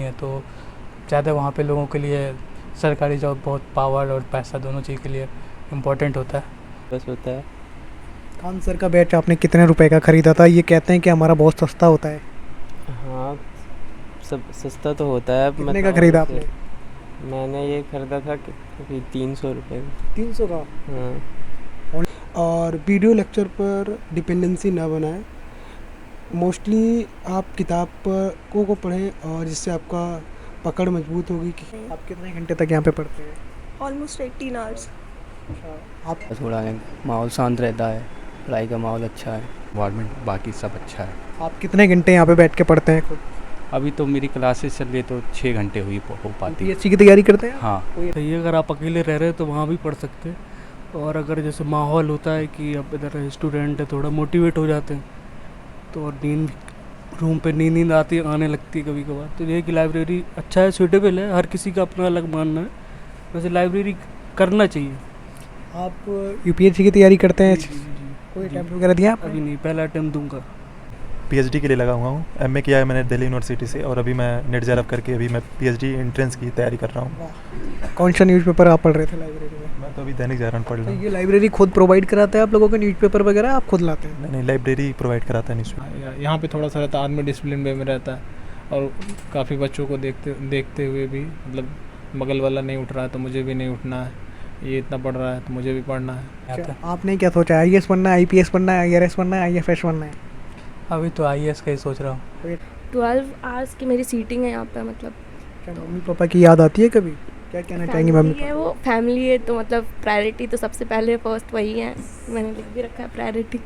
है, तो ज़्यादा वहाँ पे लोगों के लिए सरकारी जॉब बहुत पावर और पैसा दोनों चीज़ के लिए इम्पोर्टेंट होता है। बस होता है। खान सर का बैच आपने कितने रुपए का खरीदा था? ये कहते हैं कि हमारा बहुत सस्ता होता है। हाँ, सब सस्ता तो होता है। कितने का खरीदा आपने? मैंने ये खरीदा था कि 300 रुपये का। 300 का। हाँ। और वीडियो लेक्चर पर डिपेंडेंसी ना बनाएं। मोस्टली आप किताब पर को पढ़ें और जिससे आपका पकड़ मजबूत होगी। कि आप कितने घंटे तक यहाँ पे पढ़ते हैं? Almost 18 hours. आप थोड़ा माहौल शांत रहता है, पढ़ाई का माहौल अच्छा है, इन्वायरमेंट बाकी सब अच्छा है। आप कितने घंटे यहाँ पे बैठ के पढ़ते हैं खुद? अभी तो मेरी क्लासेस चल रही है तो 6 घंटे हो पाती है। पीएचडी की तैयारी करते हैं? हाँ। सही है, अगर आप अकेले रह रहे हैं तो वहाँ भी पढ़ सकते हैं। और अगर जैसे माहौल होता है कि अब इधर स्टूडेंट है, थोड़ा मोटिवेट हो जाते हैं, तो और रूम पे नींद आने लगती है कभी कभार, तो ये कि लाइब्रेरी अच्छा है, सूटेबल है। हर किसी का अपना अलग मानना है, वैसे लाइब्रेरी करना चाहिए। आप यूपीएससी की तैयारी करते हैं? कोई अटेम्प्ट वगैरह दिया आपने? अभी नहीं, पहला अटेम्प्ट दूंगा। पीएचडी के लिए लगा हुआ हूँ। एमए किया है मैंने दिल्ली यूनिवर्सिटी से, और अभी मैं नेट जेआरएफ करके अभी मैं पीएचडी एंट्रेंस की तैयारी कर रहा हूँ। कौन सा न्यूज़पेपर आप पढ़ रहे थे लाइब्रेरी में? मैं तो अभी दैनिक जागरण पढ़ रहा हूँ। ये लाइब्रेरी खुद प्रोवाइड कराता है आप लोगों को न्यूज़पेपर वगैरह, आप खुद लाते हैं? नहीं, लाइब्रेरी प्रोवाइड कराता है न्यूज़पेपर। यहाँ पे थोड़ा सा रहता है, आदमी डिसिप्लिन वे में रहता है, और काफ़ी बच्चों को देखते हुए भी, मतलब बगल वाला नहीं उठ रहा है तो मुझे भी नहीं उठना है, ये इतना पढ़ रहा है तो मुझे भी पढ़ना है। आपने क्या सोचा, आईएएस बनना है, आईपीएस बनना है, आईआरएस बनना है, आईएफएस बनना है? अभी तो आईएएस का ही सोच रहा हूँ। 12 आवर्स की मेरी सीटिंग है यहाँ पे। मतलब क्या मम्मी पापा की याद आती है कभी? क्या कहना चाहेंगी मम्मी है, वो फैमिली है तो मतलब प्रायोरिटी तो सबसे पहले फर्स्ट वही है। मैंने लिख भी रखा है प्रायोरिटी।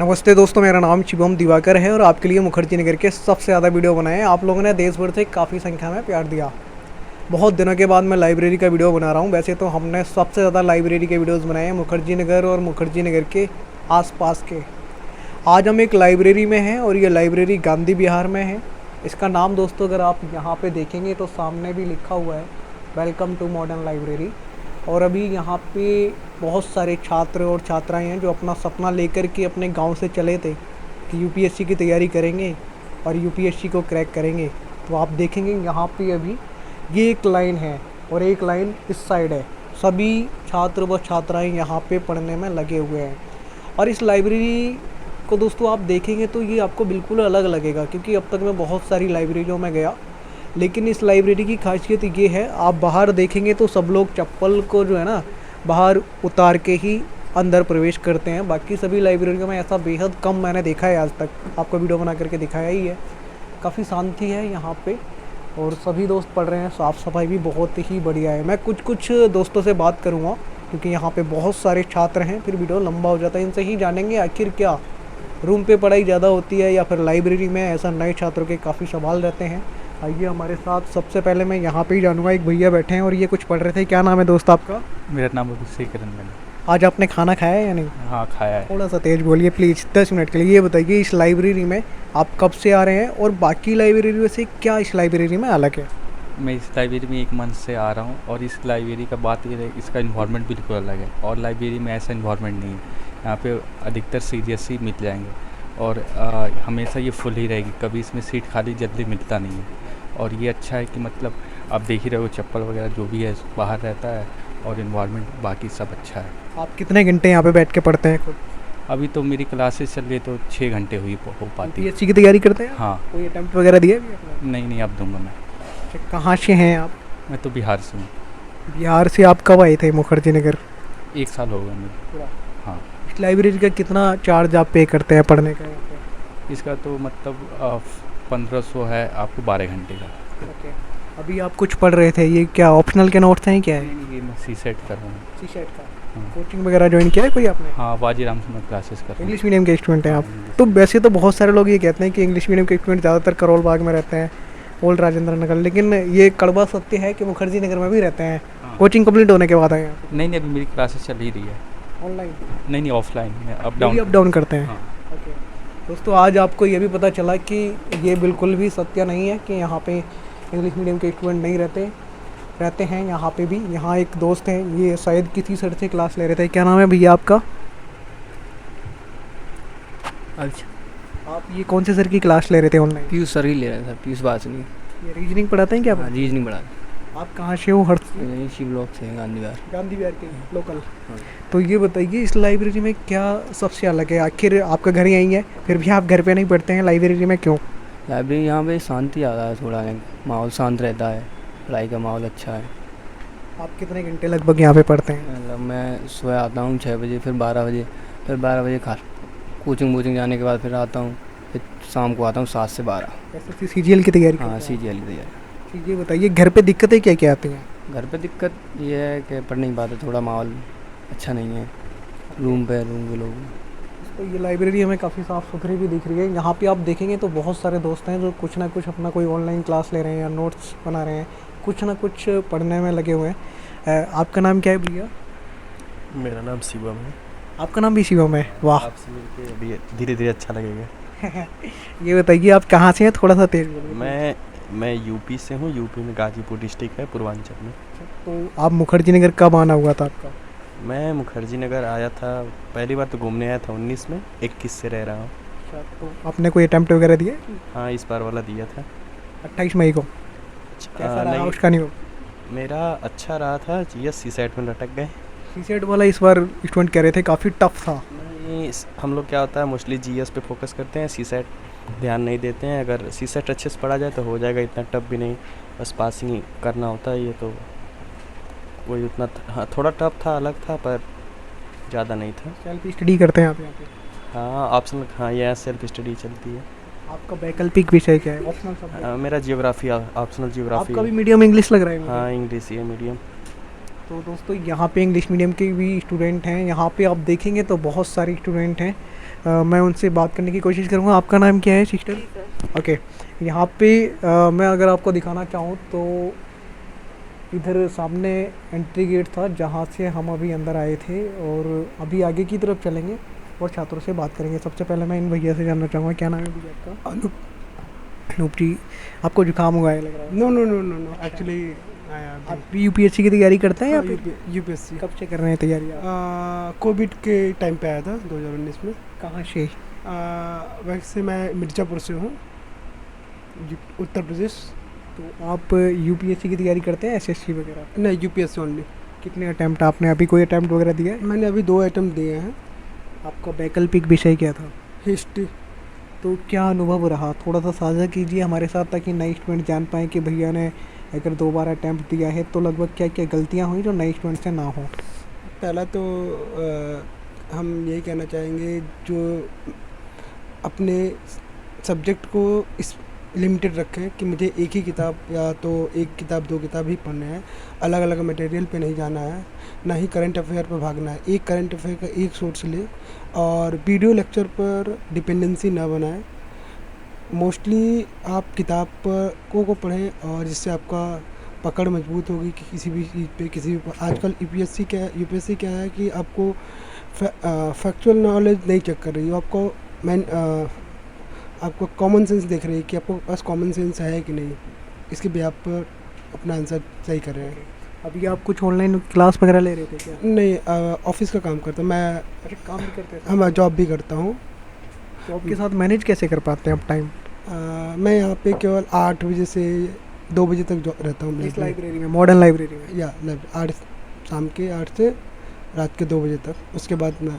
नमस्ते दोस्तों, मेरा नाम शिवम दिवाकर है और आपके लिए मुखर्जी नगर के सबसे ज़्यादा वीडियो बनाए हैं। आप लोगों ने देश भर से काफ़ी संख्या में प्यार दिया। बहुत दिनों के बाद मैं लाइब्रेरी का वीडियो बना रहा हूँ। वैसे तो हमने सबसे ज़्यादा लाइब्रेरी के वीडियोज़ बनाए हैं मुखर्जी नगर और मुखर्जी नगर के आसपास के। आज हम एक लाइब्रेरी में हैं और ये लाइब्रेरी गांधी विहार में है। इसका नाम दोस्तों अगर आप यहाँ पे देखेंगे तो सामने भी लिखा हुआ है, वेलकम टू मॉडर्न लाइब्रेरी। और अभी यहाँ पे बहुत सारे छात्र और छात्राएं हैं जो अपना सपना लेकर के अपने गांव से चले थे कि यूपीएससी की तैयारी करेंगे और यूपीएससी को क्रैक करेंगे। तो आप देखेंगे यहाँ पे अभी ये एक लाइन है और एक लाइन इस साइड है। सभी छात्र व छात्राएँ यहाँ पे पढ़ने में लगे हुए हैं। और इस लाइब्रेरी को दोस्तों आप देखेंगे तो ये आपको बिल्कुल अलग लगेगा, क्योंकि अब तक मैं बहुत सारी लाइब्रेरियों में गया, लेकिन इस लाइब्रेरी की खासियत ये है, आप बाहर देखेंगे तो सब लोग चप्पल को जो है ना बाहर उतार के ही अंदर प्रवेश करते हैं। बाकी सभी लाइब्रेरियों में ऐसा बेहद कम मैंने देखा है आज तक। आपको वीडियो बना करके दिखाया ही है। काफ़ी शांति है यहाँ पे और सभी दोस्त पढ़ रहे हैं। साफ़ सफाई भी बहुत ही बढ़िया है। मैं कुछ दोस्तों से बात करूँगा क्योंकि यहाँ पे बहुत सारे छात्र हैं, फिर वीडियो लंबा हो जाता है। इनसे ही जानेंगे आखिर क्या रूम पे पढ़ाई ज़्यादा होती है या फिर लाइब्रेरी में ऐसा नए छात्रों के काफ़ी सवाल रहते हैं। आइए हमारे साथ। सबसे पहले मैं यहाँ पे ही जानूँगा, एक भैया बैठे हैं और ये कुछ पढ़ रहे थे। क्या नाम है दोस्त आपका? मेरा नाम अभिषेक रंजन। आज आपने खाना खाया है या नहीं? हाँ, खाया है। थोड़ा सा तेज़ बोलिए प्लीज़, 10 मिनट के लिए। ये बताइए इस लाइब्रेरी में आप कब से आ रहे हैं और बाकी लाइब्रेरियों से क्या इस लाइब्रेरी में अलग है? मैं इस लाइब्रेरी में 1 मंथ से आ रहा हूँ और इस लाइब्रेरी का बात ये है, इसका इन्वायरमेंट बिल्कुल अलग है और लाइब्रेरी में ऐसा इन्वायरमेंट नहीं है। यहाँ पे अधिकतर सीरियस ही मिल जाएंगे और हमेशा ये फुल ही रहेगी, कभी इसमें सीट खाली जल्दी मिलता नहीं है। और ये अच्छा है कि मतलब आप देख ही रहे हो, चप्पल वगैरह जो भी है बाहर रहता है और इन्वायरमेंट बाकी सब अच्छा है। आप कितने घंटे यहाँ पे बैठ के पढ़ते हैं खुद? अभी तो मेरी क्लासेस चल रही है तो 6 घंटे हो पाती है। पीएचडी की तैयारी करते हैं? हाँ। कोई अटेम्प्ट वगैरह दिया है आपने? नहीं, अब दूंगा मैं। कहाँ से हैं आप? मैं तो बिहार से हूँ। बिहार से आप कब आए थे मुखर्जी नगर? 1 साल हो गया मुझे। हाँ। इस लाइब्रेरी का कितना चार्ज आप पे करते हैं पढ़ने का? इसका तो मतलब 1500 है आपको 12 घंटे का। ओके। अभी आप कुछ पढ़ रहे थे, ये क्या ऑप्शनल के नोट्स हैं क्या है? ये मैं सी-सेट कर रहा हूँ। सी-सेट का हाँ। कोचिंग वगैरह ज्वाइन किया है कोई आपने? हाँ, बाजीराम से मैं क्लासेस कर रहा हूँ। इंग्लिश मीडियम के स्टूडेंट हैं आप? तो वैसे तो बहुत सारे लोग ये कहते हैं कि इंग्लिश मीडियम के स्टूडेंट ज़्यादातर करोल बाग में रहते हैं, ओल्ड राजेंद्र नगर, लेकिन ये कड़वा सत्य है कि मुखर्जी नगर में भी रहते हैं। कोचिंग कंप्लीट होने के बाद आए हैं? नहीं, अभी मेरी क्लासेस चल ही रही है। ऑनलाइन? नहीं, ऑफलाइन है। अप डाउन करते हैं। हाँ। ओके दोस्तों, आज आपको ये भी पता चला कि ये बिल्कुल भी सत्य नहीं है कि यहाँ पे इंग्लिश मीडियम के स्टूडेंट नहीं रहते हैं। यहाँ पे भी, यहाँ एक दोस्त हैं, ये शायद किसी सर से क्लास ले रहे थे। क्या नाम है भैया आपका? अच्छा, आप ये कौन से सर की क्लास ले रहे थे ऑनलाइन? पीयूष सर ही ले रहे थे, पीयूष बासनी। ये रीजनिंग पढ़ाते हैं क्या आप? रीजनिंग पढ़ा आप कहाँ से हो? हर यहीं सी ब्लॉक से हैं, गांधी विहार। गांधी विहार के लोकल। तो ये बताइए इस लाइब्रेरी में क्या सबसे अलग है? आखिर आपका घर यहीं है, फिर भी आप घर पे नहीं पढ़ते हैं, लाइब्रेरी में क्यों? लाइब्रेरी यहाँ पे शांति ज़्यादा है, थोड़ा है, माहौल शांत रहता है, पढ़ाई का माहौल अच्छा है। आप कितने घंटे लगभग यहाँ पे पढ़ते हैं? मतलब मैं सुबह आता हूँ 6 बजे, फिर 12 बजे, फिर 12 बजे खा कोचिंग वोचिंग जाने के बाद फिर आता हूँ, फिर शाम को आता हूँ 7 से 12। एसएससी सीजीएल की तैयारी करते हाँ, हैं? CGL की तैयारी। ठीक, ये बताइए घर पे दिक्कतें क्या क्या आती हैं? घर पे दिक्कत ये है कि पढ़ नहीं पाते, थोड़ा माहौल अच्छा नहीं है, रूम के लोग। तो ये लाइब्रेरी हमें काफ़ी साफ़ सुथरी भी दिख रही है। यहाँ पे आप देखेंगे तो बहुत सारे दोस्त हैं जो कुछ ना कुछ अपना कोई ऑनलाइन क्लास ले रहे हैं या नोट्स बना रहे हैं, कुछ ना कुछ पढ़ने में लगे हुए हैं। आपका नाम क्या है भैया? मेरा नाम शिवम है। आपका नाम भी शिवम है? वाह, आपसे मिलके अभी धीरे धीरे अच्छा लगेगा। ये बताइए आप कहाँ से हैं? थोड़ा सा तेज बोलिए। मैं यूपी से हूँ। यूपी में गाजीपुर डिस्ट्रिक्ट है, पूर्वांचल में। तो आप मुखर्जी नगर कब आना हुआ था आपका? मैं मुखर्जी नगर आया था पहली बार तो घूमने आया था 19 में, 21 से रह रहा हूँ। तो आपने कोई अटेम्प्ट वगैरह दिया? हाँ, इस बार वाला दिया था 28 मई को। कैसा रहा उसका? नहीं, मेरा अच्छा रहा था। जीएस सीसेट में लटक गए। सीसेट वाला इस बार स्टूडेंट कह रहे थे काफ़ी टफ था। नहीं, हम लोग क्या होता है मोस्टली जीएस पे फोकस करते हैं, सीसेट ध्यान नहीं देते हैं। अगर सीसेट अच्छे से पढ़ा जाए तो हो जाएगा, इतना टफ भी नहीं, बस पासिंग करना होता है। ये तो वही उतना हाँ, थोड़ा टफ था, अलग था, पर ज़्यादा नहीं था। सेल्फ स्टडी करते हैं आप यहाँ पे? हाँ, ऑप्शनल। हाँ, यहाँ सेल्फ स्टडी चलती है। आपका वैकल्पिक विषय क्या है? Optional subject? मेरा जियोग्राफी, ऑप्शनल जियोग्राफी। आपका भी मीडियम इंग्लिश लग रहा है मुझे। हाँ, इंग्लिश ही है मीडियम। तो दोस्तों यहाँ पे इंग्लिश मीडियम के भी स्टूडेंट हैं। यहाँ पे आप देखेंगे तो बहुत सारे स्टूडेंट हैं। मैं उनसे बात करने की कोशिश करूँगा। आपका नाम क्या है सिस्टर? ओके, यहाँ पे मैं अगर आपको दिखाना चाहूँ तो इधर सामने एंट्री गेट था जहाँ से हम अभी अंदर आए थे, और अभी आगे की तरफ चलेंगे और छात्रों से बात करेंगे। सबसे पहले मैं इन भैया से जानना चाहूँगा, क्या नाम है भैया आपका? अनूप जी। आपको जुकाम हुआ है लग रहा है? नो एक्चुअली आप भी यूपीएससी की तैयारी करते हैं या यूपीएससी कब से कर रहे हैं तैयारी? कोविड के टाइम पे आया था 2019 में। कहाँ से? वैसे मैं मिर्ज़ापुर से हूँ, उत्तर प्रदेश। तो आप यूपीएससी की तैयारी करते हैं, एसएससी वगैरह? नहीं, यूपीएससी ओनली। कितने अटैम्प्ट आपने अभी कोई अटैम्प्ट वगैरह दिया है? मैंने अभी 2 अटैम्प्ट दिए हैं। आपका वैकल्पिक विषय क्या था? हिस्ट्री। तो क्या अनुभव रहा, थोड़ा सा साझा कीजिए हमारे साथ, ताकि नए स्टूडेंट जान पाएँ कि भैया ने अगर 2 बार अटैम्प्ट दिया है तो लगभग क्या क्या गलतियाँ हुई जो नए स्टूडेंट से ना हो। पहला तो हम यही कहना चाहेंगे, जो अपने सब्जेक्ट को इस लिमिटेड रखें कि मुझे एक ही किताब या तो 1 किताब 2 किताब ही पढ़ने हैं, अलग अलग मटेरियल पे नहीं जाना है, ना ही करंट अफेयर पर भागना है। एक करंट अफेयर का एक सोर्स ले, और वीडियो लेक्चर पर डिपेंडेंसी ना बनाएं। मोस्टली आप किताब को पढ़ें, और जिससे आपका पकड़ मजबूत होगी कि किसी भी चीज़ पे, किसी भी आजकल यूपीएससी क्या है कि आपको फैक्चुअल नॉलेज नहीं चेक कर रही है, आपको आपको कॉमन सेंस देख रही है कि आपको पास कॉमन सेंस है कि नहीं, इसके भी आप अपना आंसर सही कर रहे हैं। अभी आप कुछ ऑनलाइन क्लास वगैरह ले रहे थे क्या? नहीं, ऑफिस का काम करता हूँ मैं। अरे काम भी करते हैं? हाँ, मैं जॉब भी करता हूँ। जॉब के साथ मैनेज कैसे कर पाते हैं आप टाइम? मैं यहाँ पे केवल 8 बजे से 2 बजे तक रहता हूँ। इस लाइब्रेरी में, मॉडर्न लाइब्रेरी में? या शाम के 8 से रात के 2 बजे तक, उसके बाद मैं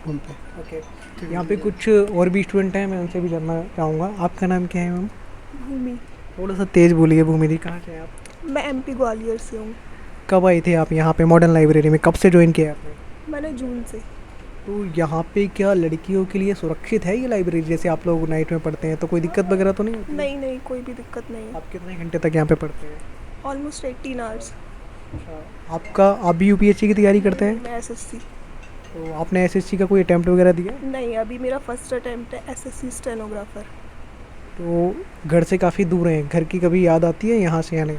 रूम पे। ओके, यहाँ पे कुछ और भी स्टूडेंट हैं, मैं उनसे भी जानना चाहूँगा। आपका नाम क्या है मैम? भूमि। थोड़ा सा तेज़ बोलिए। भूमि जी, कहाँ से हैं आप? मैं एमपी ग्वालियर से हूँ। कब आई थे आप यहाँ पे मॉडर्न लाइब्रेरी में? कब से ज्वाइन किया आपने? मैंने जून से। तो यहाँ पे क्या लड़कियों के लिए सुरक्षित है ये लाइब्रेरी? जैसे आप लोग नाइट में पढ़ते हैं तो कोई दिक्कत वगैरह तो नहीं होती? नहीं, कोई भी दिक्कत नहीं। आप कितने घंटे तक यहाँ पे पढ़ते हैं? Almost 18 hours. आप भी यूपीएससी की तैयारी करते हैं? मैं एसएससी। तो आपने एसएससी का कोई अटैम्प्ट वगैरह दिया? नहीं, अभी मेरा फर्स्ट अटैम्प्ट है एसएससी स्टेनोग्राफर। तो घर से काफ़ी दूर हैं, घर की कभी याद आती है यहाँ से या नहीं?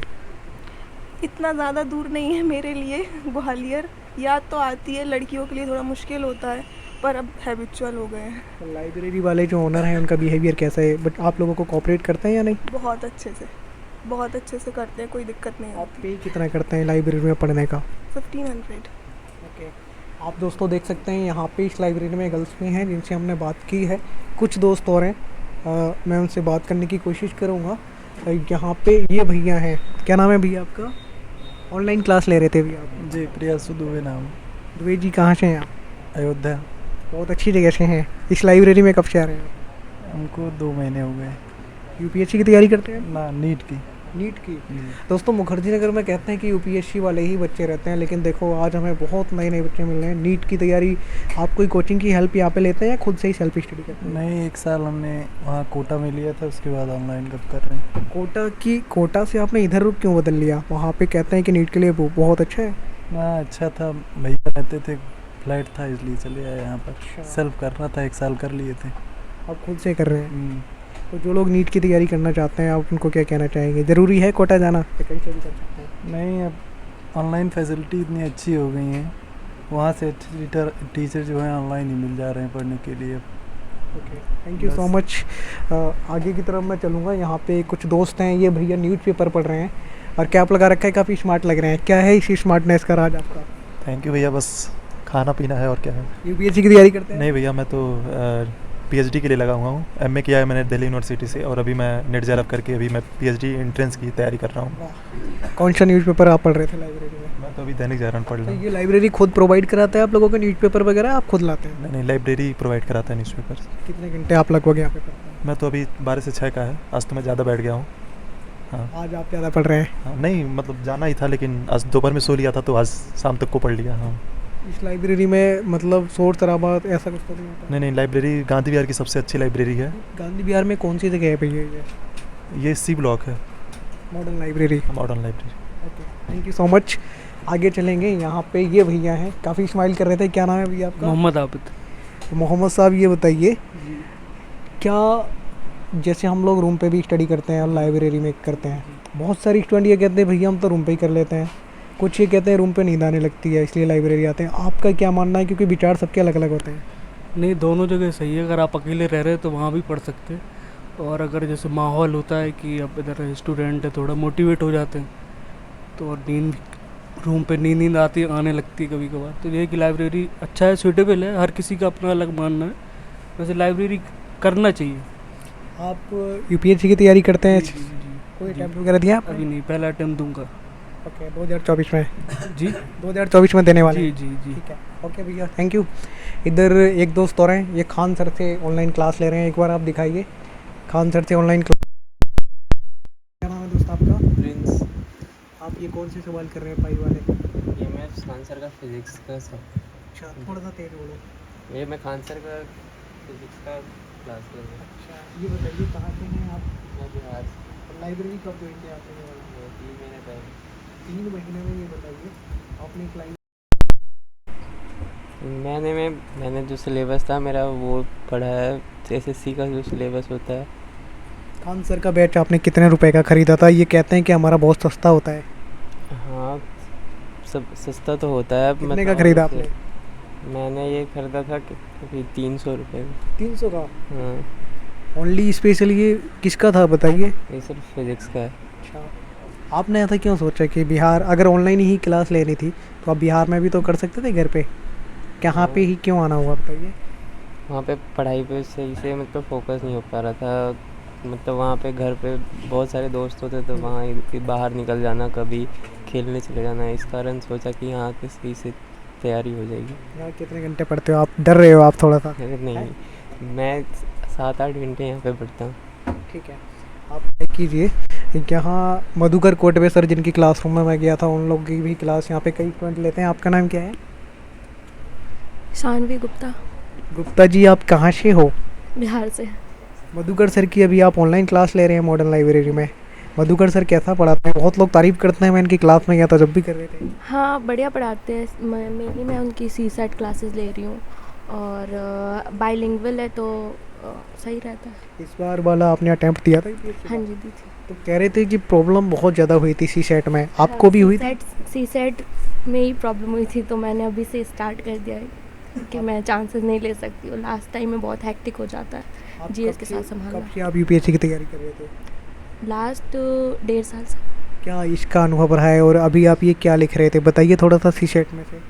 इतना ज़्यादा दूर नहीं है मेरे लिए ग्वालियर। याद तो आती है, लड़कियों के लिए थोड़ा मुश्किल होता है, पर अब हैबिचुअल हो गए हैं। तो लाइब्रेरी वाले जो ओनर हैं उनका बिहेवियर कैसा है? बट आप लोगों को कोऑपरेट करते हैं या नहीं? बहुत अच्छे से करते हैं, कोई दिक्कत नहीं। आप पे कितना करते हैं लाइब्रेरी में पढ़ने का? 1500। ओके, आप दोस्तों देख सकते हैं यहाँ पे इस लाइब्रेरी में गर्ल्स भी हैं जिनसे हमने बात की है। कुछ दोस्त और हैं, मैं उनसे बात करने की कोशिश करूँगा। यहाँ पे ये भैया हैं, क्या नाम है भैया आपका? ऑनलाइन क्लास ले रहे थे भैया आप? जी प्रियांशु दुबे नाम। दुबे जी कहाँ से हैं आप? अयोध्या। बहुत अच्छी जगह से हैं। इस लाइब्रेरी में कब से आ रहे हैं आप? हमको 2 महीने हो गए। यूपीएससी की तैयारी करते हैं? ना, नीट की। नीट की। दोस्तों मुखर्जी नगर में कहते हैं कि यूपीएससी वाले ही बच्चे रहते हैं, लेकिन देखो आज हमें बहुत नए नए बच्चे मिल रहे हैं। नीट की तैयारी आप कोई कोचिंग की हेल्प यहाँ पे लेते हैं या खुद से ही सेल्फ स्टडी करते हैं? नहीं, 1 साल हमने वहाँ कोटा में लिया था, उसके बाद ऑनलाइन कब कर रहे हैं। कोटा से आपने इधर रुख क्यों बदल लिया? वहाँ पे कहते हैं कि नीट के लिए बहुत अच्छा है। हाँ अच्छा था, भैया रहते थे, फ्लैट था इसलिए चले आए यहाँ पर। सेल्फ करना था, 1 साल कर लिए थे। आप खुद से कर रहे हैं? तो जो लोग नीट की तैयारी करना चाहते हैं आप उनको क्या कहना चाहेंगे? ज़रूरी है कोटा जाना या कहीं से भी कर सकते हैं? नहीं, अब ऑनलाइन फैसिलिटी इतनी अच्छी हो गई हैं, वहाँ से अच्छे टीचर जो हैं ऑनलाइन ही मिल जा रहे हैं पढ़ने के लिए। Okay, thank you so much. आगे की तरफ मैं चलूँगा। यहाँ पे कुछ दोस्त हैं, ये भैया न्यूज़पेपर पढ़ रहे हैं और कैप लगा रखा है, काफ़ी स्मार्ट लग रहे हैं। क्या है इसी स्मार्टनेस का राज आपका? थैंक यू भैया, बस खाना पीना है और क्या है। यूपीएससी की तैयारी करते हैं? नहीं भैया, मैं तो पीएचडी के लिए लगा हुआ हूँ। एमए किया है मैंने दिल्ली यूनिवर्सिटी से और अभी मैं नेट जेआरएफ करके अभी मैं पीएचडी एंट्रेंस की तैयारी कर रहा हूँ। कौन सा न्यूज़पेपर आप पढ़ रहे थे लाइब्रेरी में? मैं तो अभी दैनिक जागरण पढ़ रहा हूँ। ये लाइब्रेरी खुद प्रोवाइड कराता है आप लोगों को न्यूज़पेपर वगैरह, आप खुद लाते हैं? नहीं, लाइब्रेरी प्रोवाइड कराता है न्यूज़पेपर। कितने घंटे आप लगभग यहाँ पे पढ़ते हैं? मैं तो अभी 12 से 6 का है। आज तो मैं ज़्यादा बैठ गया हूँ। हाँ, आज आप ज़्यादा पढ़ रहे हैं? हाँ, नहीं मतलब जाना ही था, लेकिन आज दोपहर में सो लिया था तो आज शाम तक को पढ़ लिया। हाँ, इस लाइब्रेरी में मतलब शोर शराबा ऐसा कुछ तो नहीं होता? नहीं, लाइब्रेरी गांधी विहार की सबसे अच्छी लाइब्रेरी है। गांधी विहार में कौन सी जगह है भैया ये सी ब्लॉक है, modern library? Modern library. Okay, thank you so much. आगे चलेंगे। यहाँ पे ये भैया हैं, काफ़ी स्माइल कर रहे थे। क्या नाम है भैया आपका? मोहम्मद आबिद। मोहम्मद साहब, ये बताइए क्या जैसे हम लोग रूम पे भी स्टडी करते हैं और लाइब्रेरी में करते हैं, बहुत सारे स्टूडेंट ये कहते हैं भैया हम तो रूम पे ही कर लेते हैं, कुछ ये कहते हैं रूम पे नींद आने लगती है इसलिए लाइब्रेरी आते हैं। आपका क्या मानना है? क्योंकि विचार सबके अलग अलग होते हैं। नहीं, दोनों जगह सही है। अगर आप अकेले रह रहे हैं तो वहाँ भी पढ़ सकते हैं, और अगर जैसे माहौल होता है कि अब इधर स्टूडेंट है, थोड़ा मोटिवेट हो जाते हैं, तो और रूम पे नींद आने लगती है कभी कभार। तो ये कि लाइब्रेरी अच्छा है, सूटेबल है। हर किसी का अपना अलग मानना है, वैसे लाइब्रेरी करना चाहिए। आप यूपीएससी की तैयारी करते हैं? जी। कोई अटैम्प्ट वगैरह दिया आपने? अभी नहीं, पहला अटैम्प्ट दूंगा। ओके, 2024 में? जी, 2024 में देने वाले? जी। ठीक है, ओके भैया, थैंक यू। इधर एक दोस्त और हैं, ये खान सर से ऑनलाइन क्लास ले रहे हैं। एक बार आप दिखाइए खान सर से ऑनलाइन क्लास। क्या नाम है दोस्त आपका? प्रिंस। आप ये कौन से सवाल कर रहे हैं पाई वाले? ये मैं खान सर का फिजिक्स का अच्छा, थोड़ा सा तेज बोलो। ये मैं खान सर का फिजिक्स का क्लास ले रहा हूँ। अच्छा, ये बताइए कहाँ से हैं आप? मैं बिहार से। लाइब्रेरी कब ज्वाइन किया आपने? 3 महीने पहले। 3 महीने में। ये बताइए आपने क्लाइंट मैंने जो सिलेबस था मेरा वो पढ़ा है, एसएससी का जो सिलेबस होता है। खान सर का बैच आपने कितने रुपए का ख़रीदा था? ये कहते हैं कि हमारा बहुत सस्ता होता है। हाँ, सब सस्ता तो होता है। कितने का ख़रीदा आपने? मैंने ये ख़रीदा था कि 300 रुपये का। 300 का? हाँ। ओनली स्पेशली ये किसका था बताइए? ये सिर्फ फिजिक्स का है। अच्छा, आपने ऐसा क्यों सोचा कि बिहार, अगर ऑनलाइन ही क्लास लेनी थी तो आप बिहार में भी तो कर सकते थे घर पे, यहाँ पे ही क्यों आना हुआ बताइए? वहाँ पे पढ़ाई पे सही से मतलब फोकस नहीं हो पा रहा था। मतलब वहाँ पे घर पे बहुत सारे दोस्त होते तो वहाँ बाहर निकल जाना, कभी खेलने चले जाना, इस कारण सोचा कि यहाँ के सही से तैयारी हो जाएगी। यहाँ कितने घंटे पढ़ते हो आप? डर रहे हो आप थोड़ा सा? नहीं, मैं 7-8 घंटे यहाँ पे पढ़ता हूँ। ठीक है, आप तय कीजिए। यहाँ मधुकर कोटवे सर जिनकी क्लासरूम में मैं गया था, उन लोगों की भी क्लास यहाँ पे कई स्टूडेंट लेते हैं। आपका नाम क्या है? शानवी गुप्ता। गुप्ता जी, आप कहाँ से हो? बिहार से। मधुकर सर की अभी आप ऑनलाइन क्लास ले रहे हैं मॉडर्न लाइब्रेरी में। मधुकर सर कैसा पढ़ाते हैं? बहुत लोग तारीफ़ करते हैं, मैं इनकी क्लास में गया था जब भी कर रहे थे। हाँ, बढ़िया पढ़ाते हैं। मेनली मैं उनकी सीसेट क्लासेस ले रही हूँ, और बाइलिंगुअल है तो सही रहता है। इस बार वाला आपने अटैम्प्ट दिया था? हाँ जी, दी थी। तो कह रहे थे कि प्रॉब्लम बहुत ज़्यादा हुई थी सीसेट में, आपको भी हुई? सीसेट में ही प्रॉब्लम हुई थी, तो मैंने अभी से स्टार्ट कर दिया है कि मैं चांसेस नहीं ले सकती हूँ। लास्ट टाइम में बहुत हैक्टिक हो जाता है जीएस के साथ संभालना। कब से आप यूपीएससी की तैयारी कर रहे थे? लास्ट 1.5 साल से। क्या इसका अनुभव रहा है और अभी आप ये क्या लिख रहे थे बताइए थोड़ा सा सीसेट में से?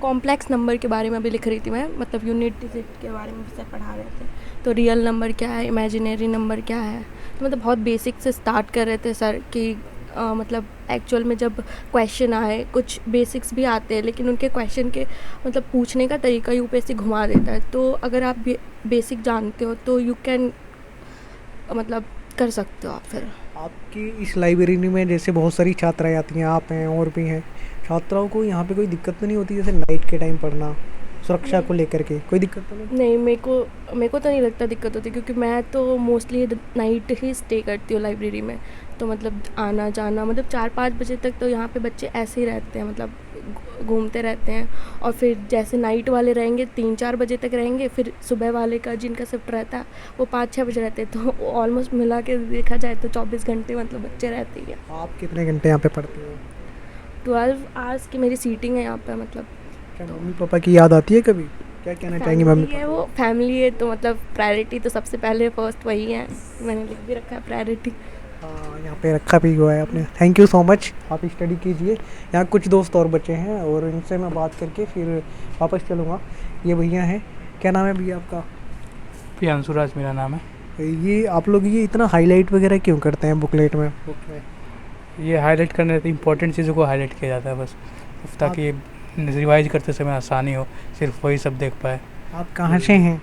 कॉम्प्लेक्स नंबर के बारे में भी लिख रही थी मैं, मतलब यूनिट डिजिट के बारे में सर पढ़ा रहे थे। तो रियल नंबर क्या है, इमेजिनरी नंबर क्या है, तो मतलब बहुत बेसिक से स्टार्ट कर रहे थे सर कि मतलब एक्चुअल में जब क्वेश्चन आए कुछ बेसिक्स भी आते हैं लेकिन उनके क्वेश्चन के मतलब पूछने का तरीका यूपीएससी घुमा देता है। तो अगर आप बेसिक जानते हो तो यू कैन मतलब कर सकते हो आप। फिर आपकी इस लाइब्रेरी में जैसे बहुत सारी छात्राएं आती हैं, आप हैं और भी हैं, छात्राओं को यहाँ पे कोई दिक्कत तो नहीं होती जैसे नाइट के टाइम पढ़ना, सुरक्षा को लेकर के कोई दिक्कत तो नहीं? मेरे को तो नहीं लगता दिक्कत होती क्योंकि मैं तो मोस्टली नाइट ही स्टे करती हूँ लाइब्रेरी में। तो मतलब आना जाना मतलब 4-5 बजे तक तो यहाँ पे बच्चे ऐसे ही रहते हैं, मतलब घूमते रहते हैं। और फिर जैसे नाइट वाले रहेंगे 3-4 बजे तक रहेंगे, फिर सुबह वाले का जिनका शिफ्ट रहता है वो 5-6 बजे रहते हैं। तो ऑलमोस्ट मिला के देखा जाए तो 24 घंटे मतलब बच्चे रहते ही हैं। आप कितने घंटे यहाँ पे पढ़ते हो? 12 आवर्स की मेरी सीटिंग है यहाँ पे। मतलब क्या मम्मी पापा की याद आती है कभी? क्या कहना चाहेंगे मम्मी है वो फैमिली है तो मतलब प्रायोरिटी तो सबसे पहले फर्स्ट वही है। मैंने लिख भी रखा है प्रायोरिटी। हाँ, यहाँ पे रखा भी हुआ है आपने। Thank you so much. आप स्टडी कीजिए। यहाँ कुछ दोस्त और बच्चे हैं और इनसे मैं बात करके फिर वापस चलूँगा। ये भैया हैं, क्या नाम है भैया आपका? प्रियांशु राज मेरा नाम है। ये आप लोग ये इतना हाईलाइट वगैरह क्यों करते हैं बुकलेट में? ये हाईलाइट करने से इम्पोर्टेंट चीज़ों को हाईलाइट किया जाता है बस, ताकि रिवाइज करते समय आसानी हो, सिर्फ वही सब देख पाए। आप कहाँ से हैं?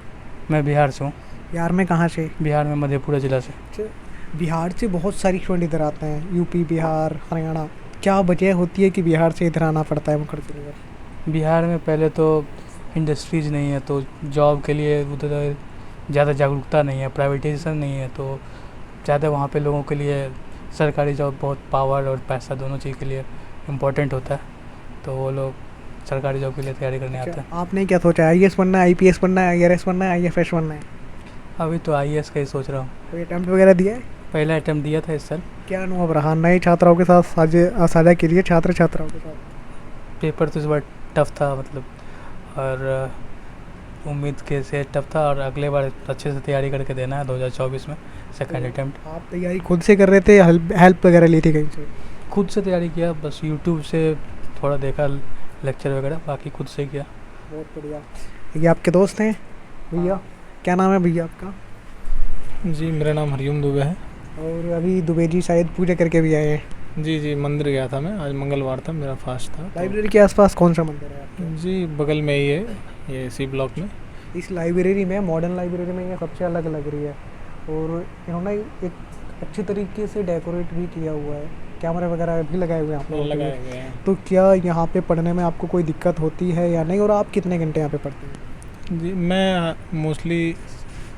मैं बिहार से हूँ। बिहार में कहाँ से? बिहार में मधेपुरा ज़िला से। बिहार से बहुत सारी स्टूडेंट इधर आते हैं, यूपी, बिहार, हरियाणा। क्या वजह होती है कि बिहार से इधर आना पड़ता है मुखर्जी नगर? बिहार में पहले तो इंडस्ट्रीज़ नहीं है तो जॉब के लिए उधर ज़्यादा जागरूकता नहीं है, प्राइवेटाइजेशन नहीं है, तो ज़्यादा वहाँ पे लोगों के लिए सरकारी जॉब बहुत पावर और पैसा दोनों चीज़ के लिए इम्पोर्टेंट होता है, तो वो लोग सरकारी जॉब के लिए तैयारी करने आते हैं। आपने क्या सोचा, IAS बनना है, IPS बनना है, IRS बनना है, IFS बनना है? अभी तो IAS का ही सोच रहा हूँ। कोई अटेम्प्ट वगैरह दिया है? पहला अटेम्प्ट दिया था इस साल। क्या अनुभव रहा? नए छात्राओं के साथ साझा कीजिए, छात्र छात्राओं के साथ। पेपर तो इस बार टफ था मतलब, और उम्मीद के से टफ था, और अगले बार अच्छे से तैयारी करके देना है 2024 में सेकंड अटेम्प्ट। आप तैयारी खुद से कर रहे थे, हेल्प वगैरह ली थी कहीं से? खुद से तैयारी किया, बस यूट्यूब से थोड़ा देखा लेक्चर वगैरह, बाकी खुद से किया। बहुत बढ़िया। ये आपके दोस्त हैं भैया? क्या नाम है भैया आपका? जी मेरा नाम हरिओम दुबे है। और अभी दुबे जी शायद पूजा करके भी आए हैं। जी मंदिर गया था मैं, आज मंगलवार था, मेरा फास्ट था। लाइब्रेरी के आसपास कौन सा मंदिर है आपके? जी बगल में ही है, ये C ब्लॉक में। इस लाइब्रेरी में, मॉडर्न लाइब्रेरी में ये सबसे अलग लग रही है, और इन्होंने एक अच्छे तरीके से डेकोरेट भी किया हुआ है, कैमरे वगैरह भी लगाए हुए हैं आप लोगों के लिए। तो क्या यहाँ पे पढ़ने में आपको कोई दिक्कत होती है या नहीं, और आप कितने घंटे यहाँ पे पढ़ते हैं? जी मैं मोस्टली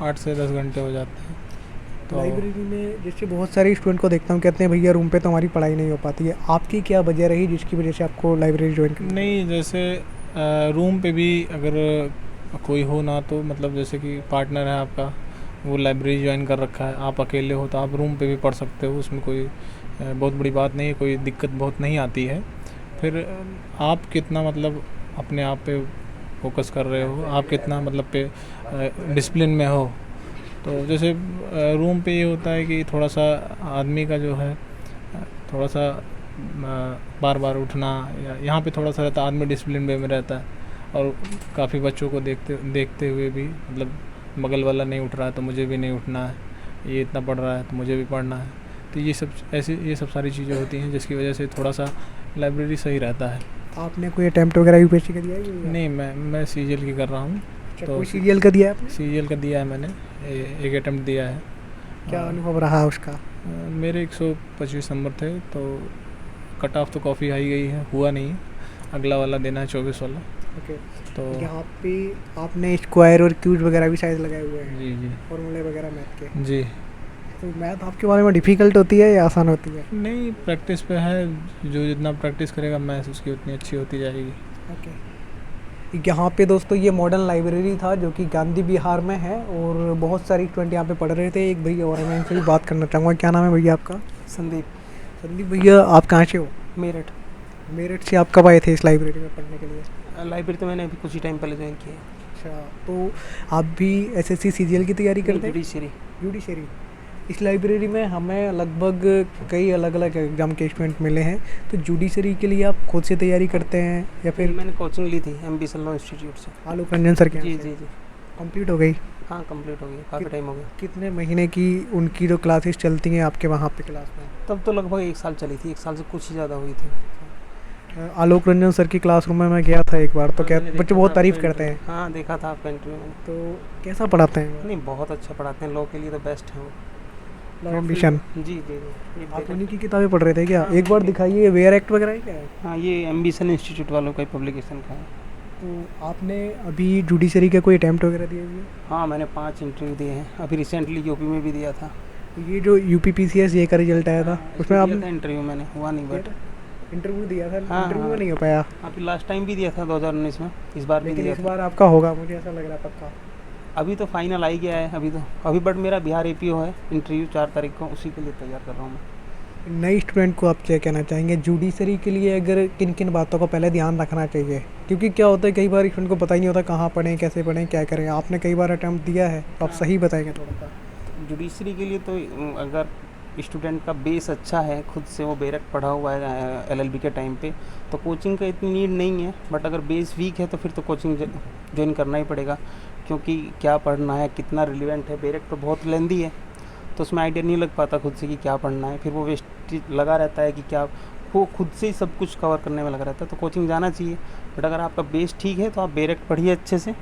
8 से 10 घंटे हो जाते हैं। तो लाइब्रेरी में जैसे बहुत सारे स्टूडेंट को देखता हूँ कहते हैं भैया रूम पे तो हमारी पढ़ाई नहीं हो पाती है, आपकी क्या वजह रही जिसकी वजह से आपको लाइब्रेरी ज्वाइन करनी? नहीं, जैसे रूम पे भी अगर कोई हो ना, तो मतलब जैसे कि पार्टनर है आपका, वो लाइब्रेरी ज्वाइन कर रखा है, आप अकेले हो तो आप रूम पे भी पढ़ सकते हो, उसमें कोई बहुत बड़ी बात नहीं है, कोई दिक्कत बहुत नहीं आती है। फिर आप कितना मतलब अपने आप पे फोकस कर रहे हो, आप कितना मतलब पे डिसिप्लिन में हो। तो जैसे रूम पे ये होता है कि थोड़ा सा आदमी का जो है थोड़ा सा बार बार उठना, या यहाँ पे थोड़ा सा रहता है, आदमी डिसिप्लिन वे में रहता है। और काफ़ी बच्चों को देखते हुए भी मतलब बगल वाला नहीं उठ रहा है तो मुझे भी नहीं उठना है, ये इतना पढ़ रहा है तो मुझे भी पढ़ना है। तो ये सब सारी चीज़ें होती हैं जिसकी वजह से थोड़ा सा लाइब्रेरी सही रहता है। आपने कोई अटेम्प्ट वगैरह यूपीएससी का दिया है? नहीं, मैं CGL की कर रहा हूँ। तो कोई CGL का दिया है आपने? CGL का दिया है मैंने, एक अटेम्प्ट दिया है। क्या अनुभव रहा उसका? मेरे 125 नंबर थे, तो कट ऑफ तो काफ़ी हाई गई है, हुआ नहीं, अगला वाला देना है 24 वाला। ओके। तो यहाँ पे आपने स्क्वायर और क्यूब वगैरह भी शायद लगाए हुए हैं? जी फॉर्मूले वगैरह मैथ के? जी। तो मैथ आपके बारे में डिफ़िकल्ट होती है या आसान होती है? नहीं, प्रैक्टिस पे है, जो जितना प्रैक्टिस करेगा मैथ उसकी उतनी अच्छी होती जाएगी। ओके। यहाँ पे दोस्तों ये मॉडर्न लाइब्रेरी था जो कि गांधी विहार में है, और बहुत सारी स्टूडेंट यहाँ पे पढ़ रहे थे। एक भैया और मैं इनसे भी बात करना चाहूँगा। क्या नाम है भैया आपका? संदीप भैया, आप कहाँ से हो? मेरठ। मेरठ से आप कब आए थे इस लाइब्रेरी में पढ़ने के लिए? लाइब्रेरी तो मैंने अभी कुछ ही टाइम पहले ज्वाइन किया है। अच्छा, तो आप भी SSC CGL की तैयारी करते हैं? जुडिशरी। इस लाइब्रेरी में हमें लगभग कई अलग अलग एग्जाम के स्टूडेंट मिले हैं, तो जुडिशरी के लिए आप खुद से तैयारी करते हैं या फिर? मैंने कोचिंग ली थी MB सल्लॉ इंस्टीट्यूट से। आलोक रंजन सर के? जी। कंप्लीट हो गई? हाँ कंप्लीट हो गया, काफ़ी टाइम हो गया। कितने महीने की उनकी जो क्लासेस चलती हैं आपके वहाँ पे क्लास में? तब तो लगभग 1 साल चली थी, 1 साल से कुछ ही ज़्यादा हुई थी। आलोक रंजन सर की क्लासरूम में मैं गया था एक बार, तो क्या बच्चे बहुत तारीफ़ करते हैं? हाँ देखा था आपका इंटरव्यू मैंने। तो कैसा पढ़ाते हैं? नहीं बहुत अच्छा पढ़ाते हैं, लॉ के लिए तो बेस्ट है वो। Law ambition. जी जी जी। ये आप उन्हीं की किताबें पढ़ रहे थे क्या? एक बार दिखाइए, वेयर एक्ट वगैरह है क्या है? हाँ ये एम्बिशन इंस्टीट्यूट वालों का पब्लिकेशन का है। तो आपने अभी जुडिशरी का कोई अटैम्प्ट वगैरह दिए हुए? हाँ मैंने 5 इंटरव्यू दिए हैं, अभी रिसेंटली यूपी में भी दिया था। ये जो UPPCS ये का रिजल्ट आया था उसमें आप इंटरव्यू मैंने हुआ नहीं, बट इंटरव्यू दिया था, हाँ, इंटरव्यू हाँ। नहीं हो पाया। अभी लास्ट टाइम भी दिया था 2019 में, इस बार भी लेकिन दिया इस था। बार आपका होगा, मुझे ऐसा लग रहा है पक्का। अभी तो फाइनल आ ही गया है अभी बट मेरा बिहार APO है, इंटरव्यू 4 तारीख को, उसी के लिए तैयार कर रहा हूँ मैं। नई स्टूडेंट को आप क्या कहना चाहेंगे जुडिशरी के लिए? अगर किन किन बातों का पहले ध्यान रखना चाहिए, क्योंकि क्या होता है कई बार स्टूडेंट को पता ही नहीं होता कहाँ पढ़ें, कैसे पढ़ें, क्या करें। आपने कई बार अटैम्प्ट दिया है, तो आप सही बताएंगे थोड़ा सा। जुडिशरी के लिए तो अगर स्टूडेंट का बेस अच्छा है, खुद से वो बेरक पढ़ा हुआ है LLB के टाइम पे, तो कोचिंग का इतनी नीड नहीं है। बट अगर बेस वीक है तो फिर तो कोचिंग ज्वाइन करना ही पड़ेगा, क्योंकि क्या पढ़ना है, कितना रिलेवेंट है। बेरक तो बहुत लेंदी है, तो उसमें आइडिया नहीं लग पाता खुद से कि क्या पढ़ना है। फिर वो वेस्ट लगा रहता है कि क्या, वो खुद से ही सब कुछ कवर करने में लगा रहता है। तो कोचिंग जाना चाहिए। बट अगर आपका बेस ठीक है तो आप बेरक पढ़िए अच्छे से,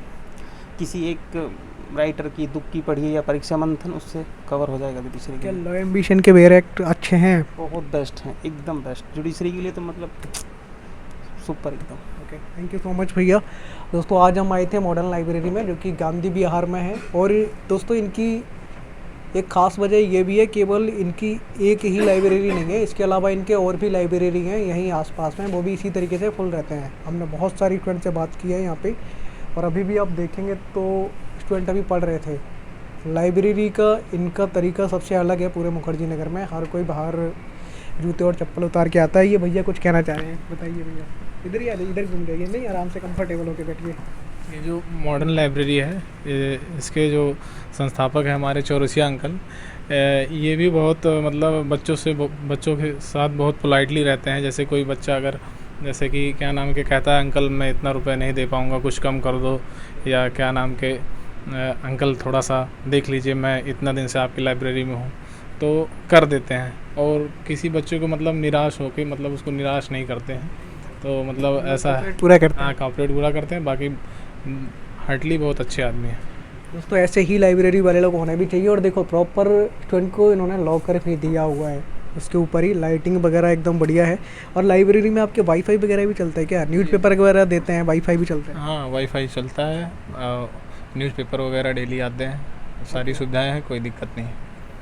किसी एक राइटर की, दुख की पढ़िए या परीक्षा मंथन, उससे कवर हो जाएगा जुडिशरी के क्या लिए। लॉ एम्बिशन के वेयर एक्ट अच्छे हैं? बहुत बेस्ट हैं, एकदम बेस्ट। जुडिशरी के लिए तो मतलब सुपर एकदम। Okay, thank you so much भैया। दोस्तों आज हम आए थे मॉडर्न लाइब्रेरी में, जो कि गांधी विहार में है। और दोस्तों इनकी एक ख़ास वजह ये भी है, केवल इनकी एक ही लाइब्रेरी नहीं है, इसके अलावा इनके और भी लाइब्रेरी हैं यहीं आसपास में, वो भी इसी तरीके से फुल रहते हैं। हमने बहुत सारी स्टूडेंट से बात की है यहाँ पे, और अभी भी आप देखेंगे तो स्टूडेंट अभी पढ़ रहे थे। लाइब्रेरी का इनका तरीका सबसे अलग है पूरे मुखर्जी नगर में। हर कोई बाहर जूते और चप्पल उतार के आता है। ये भैया कुछ कहना चाह रहे हैं, बताइए भैया। इधर ही आ जाइए, इधर घूम जाइए, नहीं आराम से कंफर्टेबल होकर बैठिए। ये जो मॉडर्न लाइब्रेरी है, इसके जो संस्थापक हैं हमारे चौरसिया अंकल, ये भी बहुत मतलब बच्चों के साथ बहुत पोलाइटली रहते हैं। जैसे कोई बच्चा अगर जैसे कि क्या नाम के कहता है, अंकल मैं इतना रुपए नहीं दे पाऊँगा, कुछ कम कर दो, या क्या नाम के अंकल थोड़ा सा देख लीजिए, मैं इतना दिन से आपकी लाइब्रेरी में हूँ, तो कर देते हैं। और किसी बच्चे को मतलब निराश होके मतलब उसको निराश नहीं करते हैं। तो मतलब ऐसा है, पूरा करते हैं। हाँ, कॉपरेट पूरा करते हैं। बाकी हार्टली बहुत अच्छे आदमी हैं। दोस्तों ऐसे ही लाइब्रेरी वाले लोग होने भी चाहिए। और देखो प्रॉपर स्टूडेंट को इन्होंने लॉकर भी दिया हुआ है, उसके ऊपर ही लाइटिंग वगैरह एकदम बढ़िया है। और लाइब्रेरी में आपके वाईफाई वगैरह भी चलता है क्या? न्यूज़पेपर वगैरह देते हैं, वाईफाई भी चलता है? हाँ, वाईफाई चलता है, न्यूज़पेपर वगैरह डेली आते हैं, सारी सुविधाएं हैं, कोई दिक्कत नहीं है।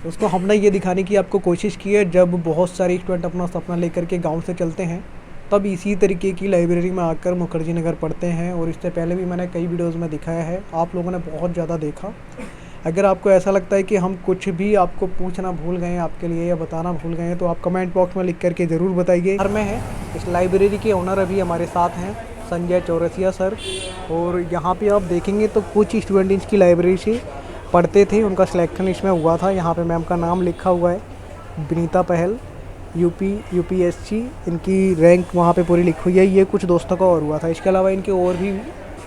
दोस्तों हमने ये दिखाने की आपको कोशिश की है, जब बहुत सारे स्टूडेंट अपना सपना लेकर के गांव से चलते हैं, तब इसी तरीके की लाइब्रेरी में आकर मुखर्जी नगर पढ़ते हैं। और इससे पहले भी मैंने कई वीडियोस में दिखाया है, आप लोगों ने बहुत ज़्यादा देखा। अगर आपको ऐसा लगता है कि हम कुछ भी आपको पूछना भूल गए हैं आपके लिए, या बताना भूल गए हैं, तो आप कमेंट बॉक्स में लिख करके ज़रूर बताइए। घर में है, इस लाइब्रेरी के ओनर अभी हमारे साथ हैं, संजय चौरसिया सर। और यहाँ पे आप देखेंगे तो कुछ स्टूडेंट इसकी लाइब्रेरी से पढ़ते थे, उनका सिलेक्शन इसमें हुआ था। यहाँ पे मैम का नाम लिखा हुआ है, विनीता पहल, UPSC, इनकी रैंक वहाँ पे पूरी लिखी हुई है। ये कुछ दोस्तों का और हुआ था। इसके अलावा इनके और भी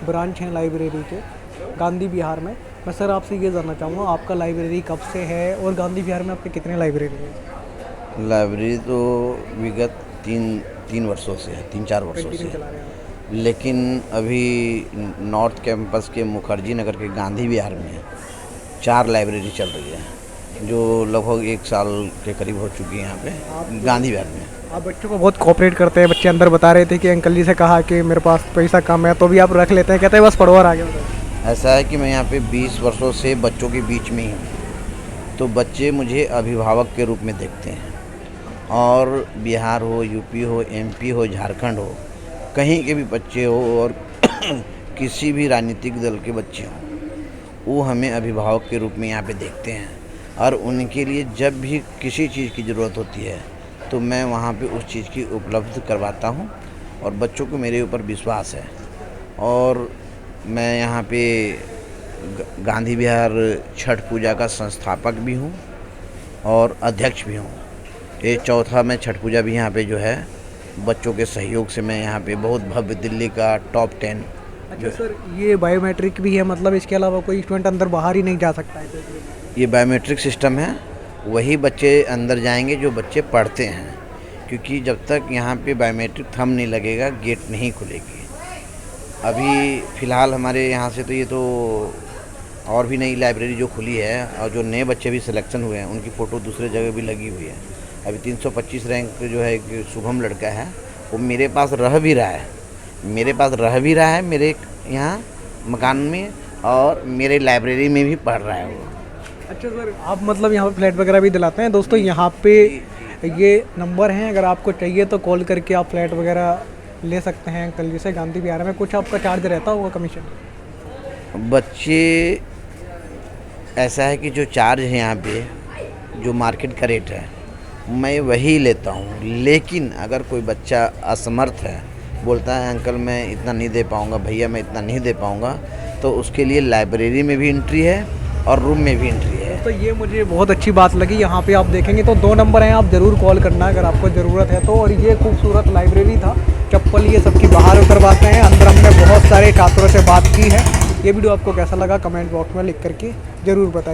ब्रांच हैं लाइब्रेरी के गांधी विहार में। मैं सर आपसे ये जानना चाहूँगा, आपका लाइब्रेरी कब से है और गांधी विहार में आपके कितने लाइब्रेरी हैं? लाइब्रेरी तो विगत तीन वर्षों से है, 3-4 वर्षों से। लेकिन अभी नॉर्थ कैंपस के मुखर्जी नगर के गांधी विहार में 4 लाइब्रेरी चल रही है, जो लगभग 1 साल के करीब हो चुकी है यहाँ पे गांधी विहार में। आप बच्चों को बहुत कोऑपरेट करते हैं। बच्चे अंदर बता रहे थे कि अंकल जी से कहा कि मेरे पास पैसा कम है, तो भी आप रख लेते हैं, कहते हैं बस पढ़ो और आगे बढ़ो। ऐसा है कि मैं यहाँ पे 20 वर्षों से बच्चों के बीच में ही हूँ, तो बच्चे मुझे अभिभावक के रूप में देखते हैं। और बिहार हो, यूपी हो, MP हो, झारखंड हो, कहीं के भी बच्चे हो और किसी भी राजनीतिक दल के बच्चे हों, वो हमें अभिभावक के रूप में यहाँ पे देखते हैं। और उनके लिए जब भी किसी चीज़ की ज़रूरत होती है तो मैं वहाँ पे उस चीज़ की उपलब्ध करवाता हूँ। और बच्चों को मेरे ऊपर विश्वास है। और मैं यहाँ पे गांधी विहार छठ पूजा का संस्थापक भी हूँ और अध्यक्ष भी हूँ। ये चौथा मैं छठ पूजा भी यहाँ पे जो है बच्चों के सहयोग से मैं यहाँ पे बहुत भव्य, दिल्ली का टॉप 10 अच्छा सर, ये बायोमेट्रिक भी है, मतलब इसके अलावा कोई स्टूडेंट अंदर बाहर ही नहीं जा सकता है? ये बायोमेट्रिक सिस्टम है, वही बच्चे अंदर जाएंगे जो बच्चे पढ़ते हैं, क्योंकि जब तक यहाँ पे बायोमेट्रिक थंब नहीं लगेगा गेट नहीं खुलेगी। अभी फ़िलहाल हमारे यहाँ से तो ये तो और भी नई लाइब्रेरी जो खुली है और जो नए बच्चे भी सिलेक्शन हुए हैं उनकी फ़ोटो दूसरे जगह भी लगी हुई है। अभी 325 रैंक पे जो है एक शुभम लड़का है, वो मेरे पास रह भी रहा है, मेरे यहाँ मकान में और मेरे लाइब्रेरी में भी पढ़ रहा है वो। अच्छा सर, आप मतलब यहाँ पे फ्लैट वगैरह भी दिलाते हैं? दोस्तों यहाँ पे ये नंबर हैं, अगर आपको चाहिए तो कॉल करके आप फ्लैट वगैरह ले सकते हैं अंकल जी से। गांधी विहार में कुछ आपका चार्ज रहता होगा कमीशन? बच्चे ऐसा है कि जो चार्ज है यहाँ पे, जो मार्केट का रेट है मैं वही लेता हूँ, लेकिन अगर कोई बच्चा असमर्थ है, बोलता है अंकल मैं इतना नहीं दे पाऊँगा, भैया मैं इतना नहीं दे पाऊँगा, तो उसके लिए लाइब्रेरी में भी एंट्री है और रूम में भी एंट्री है। तो ये मुझे बहुत अच्छी बात लगी। यहाँ पे आप देखेंगे तो 2 नंबर हैं, आप ज़रूर कॉल करना अगर आपको ज़रूरत है तो। और ये खूबसूरत लाइब्रेरी था, चप्पल ये सबकी बाहर उतरवाते हैं, अंदर हमने बहुत सारे छात्रों से बात की है। ये वीडियो आपको कैसा लगा कमेंट बॉक्स में लिख करके ज़रूर बताइए।